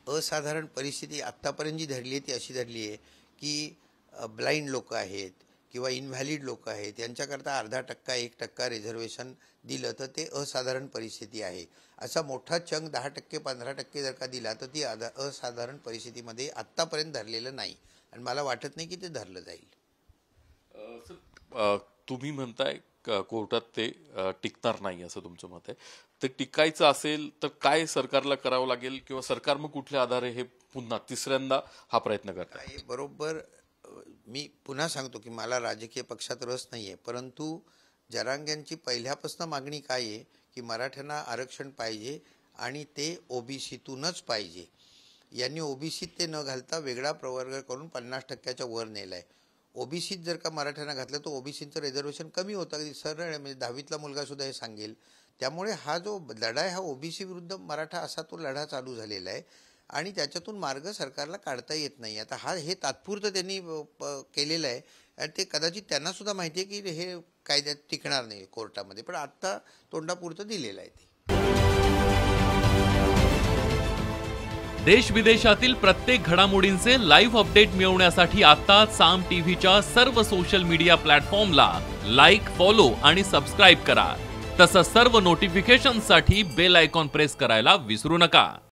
असाधारण परिस्थिती आत्तापर्यंत जी धरली आहे ती अशी धरली आहे की ब्लाइंड लोक आहेत किंवा इनव्हॅलिड लोक आहेत यांच्याकरता 0.5% 1% रिझर्वेशन दिलं तर ते असाधारण परिस्थिती आहे. असा मोठा चंक 10% 15% जर का दिला तर ती असाधारण परिस्थितीमध्ये आत्तापर्यंत धरलेलं नाही आणि मला वाटत नाही की ते धरलं जाईल. तुम्ही म्हणताय कोर्टात ते टिकणार नाही असं तुमचं मत आहे. ते टिकायचं असेल तर काय सरकारला करावं लागेल किंवा सरकार मग कुठल्या आधारे हे पुन्हा तिसऱ्यांदा हा प्रयत्न करताय? बरोबर. मी पुन्हा सांगतो की मला राजकीय पक्षात रस नाही आहे, परंतु जरांगेंची पहिल्यापासून मागणी काय आहे की मराठ्यांना आरक्षण पाहिजे आणि ते ओबीसीतूनच पाहिजे. यांनी ओबीसीत ते न घालता वेगळा प्रवर्ग करून 50%च्या वर नेला आहे. ओबीसीत जर का मराठ्यांना घातलं तर ओबीसीचं रिझर्वेशन कमी होतं. अगदी सरळ आहे, म्हणजे 10वीतला मुलगा सुद्धा हे सांगेल. त्यामुळे हा जो लढा आहे हा ओबीसी विरुद्ध मराठा असा तो लढा चालू झालेला आहे आणि त्याच्यातून मार्ग सरकारला काढता येत नाही. आता हे तात्पुरतं त्यांनी केलेलं आहे आणि ते कदाचित त्यांना सुद्धा माहिती आहे की हे कायद्यात टिकणार नाही कोर्टामध्ये, पण आत्ता तोंडापुरतं दिलेलं आहे ते. देश विदेशातील प्रत्येक घडामोडींचे लाईव्ह अपडेट मिळवण्यासाठी आता साम टीव्हीच्या सर्व सोशल मीडिया प्लॅटफॉर्मला लाईक, फॉलो आणि सबस्क्राईब करा. तसंच सर्व नोटिफिकेशनसाठी बेल आयकॉन प्रेस करायला विसरू नका.